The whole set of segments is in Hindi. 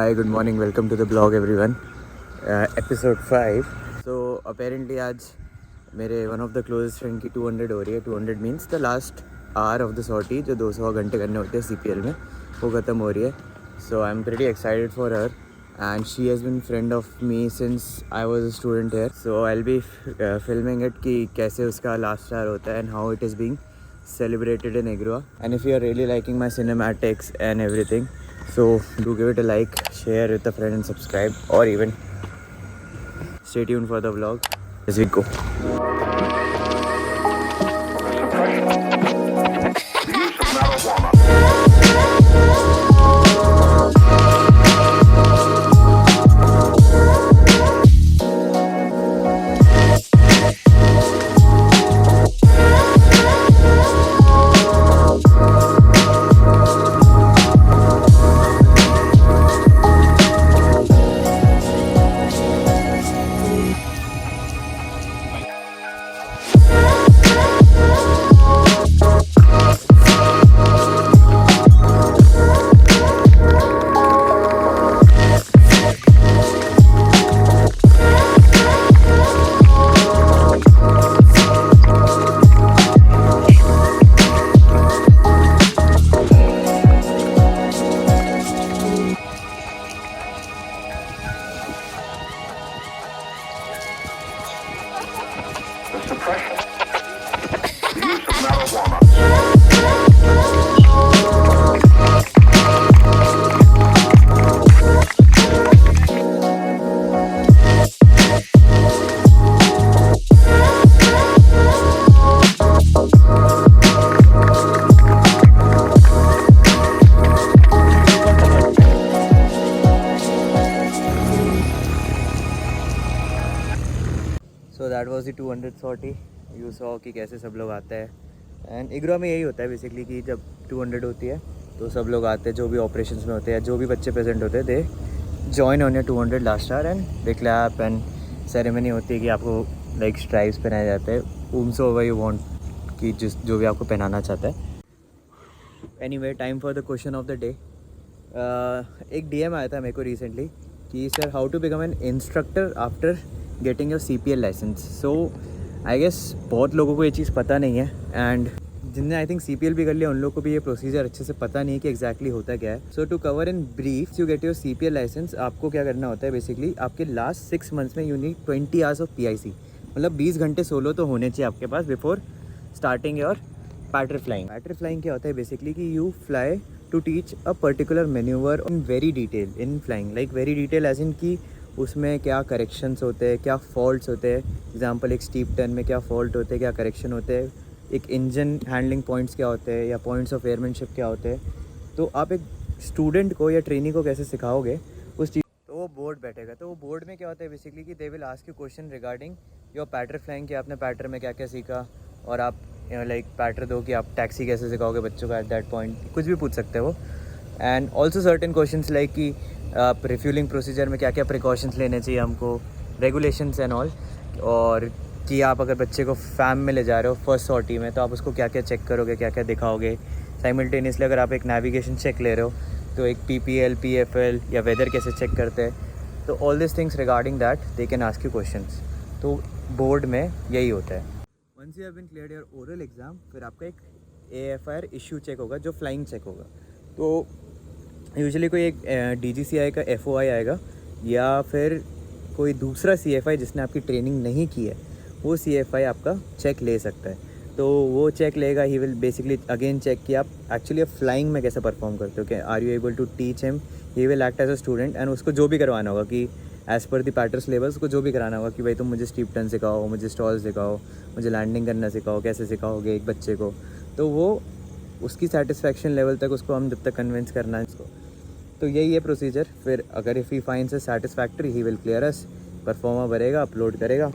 Hi, good morning. Welcome to the blog everyone. Episode 5. So apparently आज मेरे one of the closest friend की 200 हो रही है. 200 means the last hour of the sortie जो 200 घंटे करने होते हैं CPL में वो ख़त्म हो रही है. So I'm pretty excited for her and she has been friend of me since I was a student here. So I'll be filming it कि कैसे उसका last hour होता है and how it is being celebrated in Igrua. And if you are really liking my cinematics and everything, so do give it a like, share with a friend and subscribe, or even stay tuned for the vlog as we go. So that was the 200 sortie. You saw कि कैसे सब लोग आते हैं एंड इग्रो में यही होता है बेसिकली कि जब 200 होती है तो सब लोग आते हैं जो भी ऑपरेशंस में होते हैं जो भी बच्चे प्रेजेंट होते हैं they join on your 200 last hour and they clap and ceremony होती है कि आपको लाइक स्ट्राइप्स पहनाए जाते हैं उमसो ओवर यू वांट कि जो भी आपको पहनाना चाहता है. Anyway time for the question of the day. एक DM आया था मेरे को रिसेंटली कि sir how to become an instructor after getting your CPL license. So I guess बहुत लोगों को ये चीज़ पता नहीं है एंड जिनने आई थिंक CPL भी कर लिया उन लोगों को भी ये प्रोसीजर अच्छे से पता नहीं है कि एग्जैक्टली होता क्या है. So to cover in brief you get your CPL licence आपको क्या करना होता है बेसिकली आपके लास्ट 6 मंथ्स में you need 20 hours of PIC. मतलब 20 घंटे सोलो तो होने चाहिए आपके पास before starting your patter flying. Patter flying क्या होता है बेसिकली कि you fly to teach a particular manoeuvre in very detail in flying like very detail as in की उसमें क्या करेक्शंस होते हैं क्या फॉल्ट्स होते हैं. एग्जांपल एक स्टीप टर्न में क्या फॉल्ट होते हैं क्या करेक्शन होते हैं. एक इंजन हैंडलिंग पॉइंट्स क्या होते हैं या पॉइंट्स ऑफ एयरमैनशिप क्या होते हैं. तो आप एक स्टूडेंट को या ट्रेनी को कैसे सिखाओगे उस चीज़. तो वो बोर्ड बैठेगा तो वो बोर्ड में क्या होता है बेसिकली कि they will ask you question regarding your patter flying कि आपने पैटर में क्या क्या सीखा और आप लाइक पैटर दो कि आप टैक्सी कैसे सिखाओगे बच्चों को एट दैट पॉइंट कुछ भी पूछ सकते हो. And also certain questions like कि आप रिफ्यूलिंग प्रोसीजर में क्या क्या प्रिकॉशंस लेने चाहिए हमको रेगुलेशंस एंड ऑल. और कि आप अगर बच्चे को फैम में ले जा रहे हो फर्स्ट सॉर्टी में तो आप उसको क्या क्या चेक करोगे क्या क्या दिखाओगे. साइमल्टेनियसली अगर आप एक नेविगेशन चेक ले रहे हो तो एक PPL PFL या वेदर कैसे चेक करते हैं. तो all this things regarding that they can ask you questions. तो बोर्ड में यही होता है. Once you have been cleared your oral exam फिर आपका एक AFIR इशू चेक होगा जो फ्लाइंग चेक होगा. तो यूजुअली कोई एक DGCI का FOI आएगा या फिर कोई दूसरा CFI जिसने आपकी ट्रेनिंग नहीं की है वो CFI आपका चेक ले सकता है. तो वो चेक लेगा he will basically again check कि आप एक्चुअली फ्लाइंग में कैसे परफॉर्म करते हो कि are you able to teach him. He will act as a student and उसको जो भी करवाना होगा कि एज़ पर दी पैटर सिलेबस उसको जो भी कराना होगा कि भाई तुम मुझे स्टीप टर्न सिखाओ मुझे स्टॉल सिखाओ मुझे लैंडिंग करना सिखाओ कैसे सिखाओगे एक बच्चे को. तो वो उसकी सेटिस्फेक्शन लेवल तक उसको हम जब तक कन्विंस करना है इसको. तो यही है प्रोसीजर. फिर अगर if he finds a satisfactory he will clear us proforma भरेगा अपलोड करेगा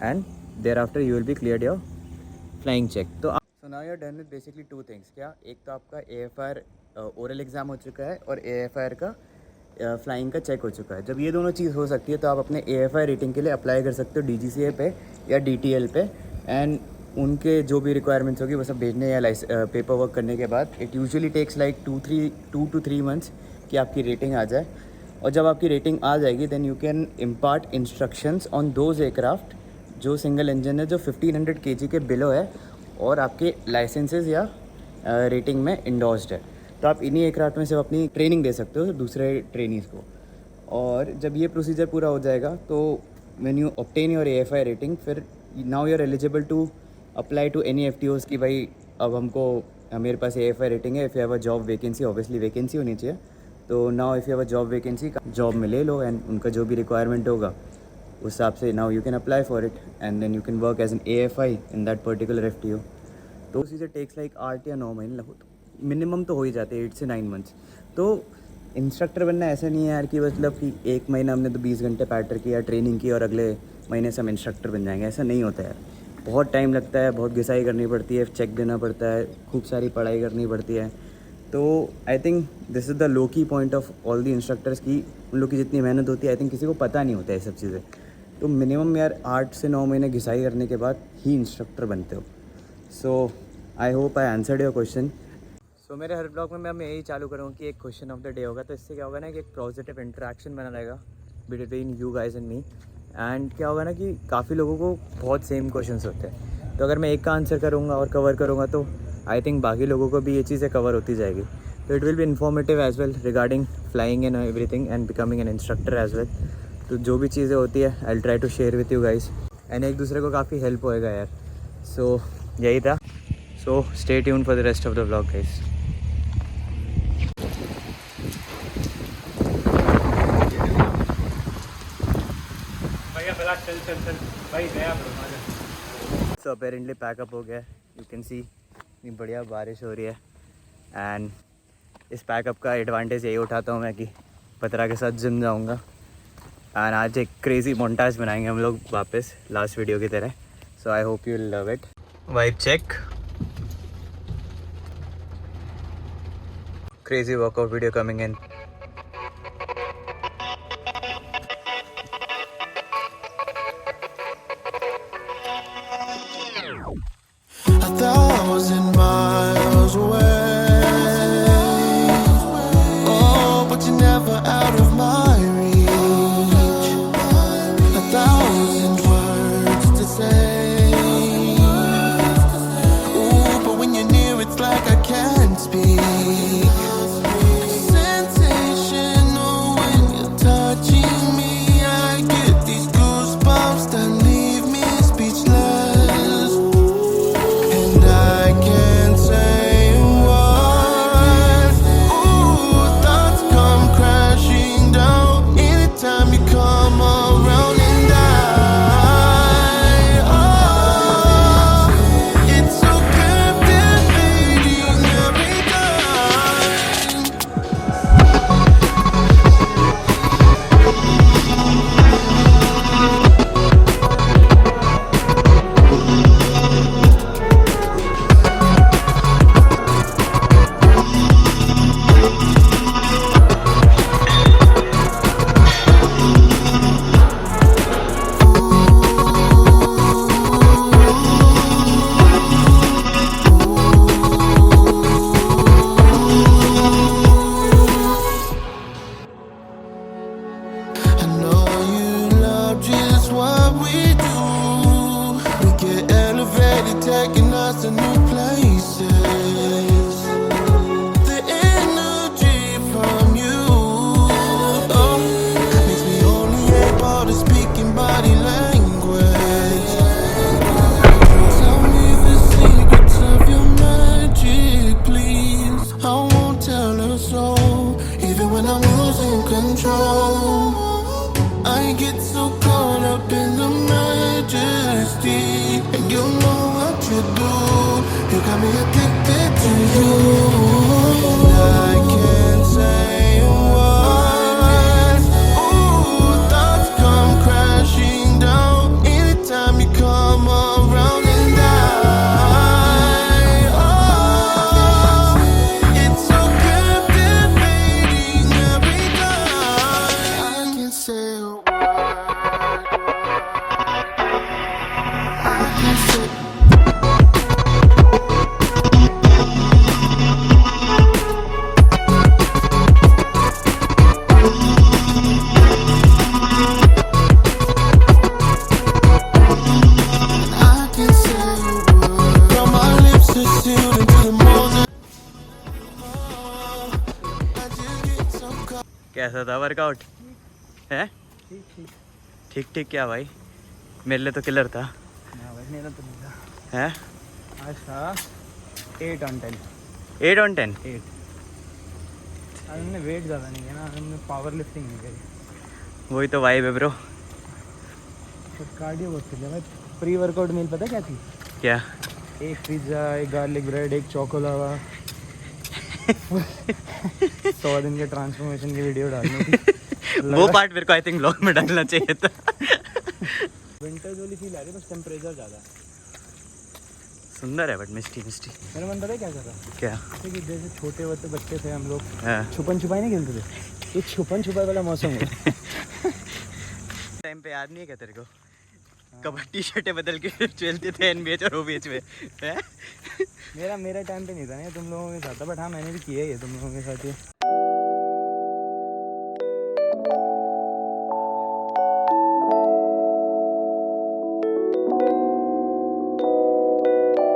and thereafter you will be clear your flying check. तो now you are done with basically 2 things. क्या एक तो आपका AFIR ओरल एग्ज़ाम हो चुका है और AFIR का फ्लाइंग का चेक हो चुका है. जब ये दोनों चीज़ हो सकती है तो आप अपने AFIR रेटिंग के लिए अप्लाई कर सकते हो DGCA पे या DTL पे एंड उनके जो भी रिक्वायरमेंट्स होगी वो सब भेजने या पेपर वर्क करने के बाद it usually takes like 2 to 3 months कि आपकी रेटिंग आ जाए. और जब आपकी रेटिंग आ जाएगी then you can impart instructions on those aircraft जो सिंगल इंजन है, जो 1500 kg के बिलो है और आपके लाइसेंसेज या रेटिंग में इंडोर्स्ड है। तो आप इन्हीं एयरक्राफ्ट में सिर्फ अपनी ट्रेनिंग दे सकते हो दूसरे ट्रेनीज़ को। और जब ये प्रोसीजर पूरा हो जाएगा तो when you obtain your AFI rating, फिर now you are eligible to apply to any FTOs की भाई अब हमको मेरे पास AFI रेटिंग है, if you have a job vacancy, obviously vacancy होनी चाहिए, तो now if you have a job vacancy job में ले लो एंड उनका जो भी रिक्वायरमेंट होगा उस हिसाब से now you can apply for it and then you can work as an AFI in that particular FTO। तो प्रोसीजर टेक्स लाइक 8 या 9 महीने मिनिमम तो हो ही जाते हैं, 8 से 9 मंथ्स। तो इंस्ट्रक्टर बनना ऐसा नहीं है यार कि मतलब कि एक महीना हमने तो 20 घंटे पैटर किया ट्रेनिंग की और अगले महीने से हम इंस्ट्रक्टर बन जाएंगे, ऐसा नहीं होता यार। बहुत टाइम लगता है, बहुत घिसाई करनी पड़ती है, चेक देना पड़ता है, खूब सारी पढ़ाई करनी पड़ती है। तो I think this is the low key point of all the instructors की उन लोग की जितनी मेहनत होती है आई थिंक किसी को पता नहीं होता है ये सब चीज़ें। तो मिनिमम यार 8 से 9 महीने घिसाई करने के बाद ही इंस्ट्रक्टर बनते हो। So I hope I answered your question. So मेरे हर ब्लॉग में मैं यही चालू करूँगा कि एक क्वेश्चन ऑफ द डे होगा, तो इससे क्या होगा ना कि एक पॉजिटिव इंटरेक्शन बना रहेगा between you guys and me. And क्या होगा ना कि काफ़ी लोगों को बहुत सेम क्वेश्चंस होते हैं, तो अगर मैं एक का आंसर करूँगा और कवर करूँगा तो आई थिंक बाकी लोगों को भी ये चीज़ें कवर होती जाएगी। तो it will be informative as well regarding flying and everything and becoming an instructor as well. तो जो भी चीज़ें होती है I will try to share with you guys and एक दूसरे को काफ़ी हेल्प होएगा यार। सो यही था। So stay tune for the rest of the vlog guys. So apparently pack up हो गया, यू कैन सी इतनी बढ़िया बारिश हो रही है एंड इस पैकअप का एडवांटेज यही उठाता हूँ मैं कि पतरा के साथ जिम जाऊँगा एंड आज एक क्रेज़ी मोन्टाज बनाएंगे हम लोग वापस लास्ट वीडियो की तरह। So I hope you love it. Vibe check, crazy workout video coming in. Taking us to new places. The energy from you, oh, makes me only able to speak in body language. Tell me the secrets of your magic, please. I won't tell a soul, even when I'm losing control. I get so caught up in the majesty, and you know what you do. कैसा था वर्कआउट? है ठीक ठीक। ठीक ठीक क्या भाई, मेरे लिए तो किलर था। हाँ भाई मेरा तो नहीं था। है आज था 8 on 10। 8 on 10। 8। आज हमने वेट ज़्यादा नहीं किया ना, हमने पावर लिफ्टिंग नहीं करी। वही तो वाइब है ब्रो। तो कार्डियो बहुत कर लिया भाई। प्री वर्कआउट मील पता क्या थी? क्या? एक पिज़्ज़ा, एक गार्लिक ब्रेड, एक चोकोलावा। 100 दिन के ट्रांसफॉर्मेशन की वीडियो डालनी थी। वो पार्ट मेरे को आई थिंक ब्लॉग में डालना चाहिए था। विंटर्स वाली फील आ रही है, बस टेम्परेचर ज़्यादा है। सुंदर है बट मिस्टी मिस्टी। मेरा मन पता है क्या कर रहा? क्या? जैसे कि जैसे छोटे होते बच्चे थे हम लोग, हाँ। छुपन छुपाई नहीं खेलते थे, ये छुपन छुपाई वाला मौसम है। टाइम पे याद नहीं है क्या तेरे को? कबड्डी शर्टें बदल के खेलते थे एनबीएच और ओबीएच में। हैं? मेरा टाइम पे नहीं था ना, तुम लोगों के साथ था, बट हाँ मैंने भी किया है ये तुम लोगों के साथ ये।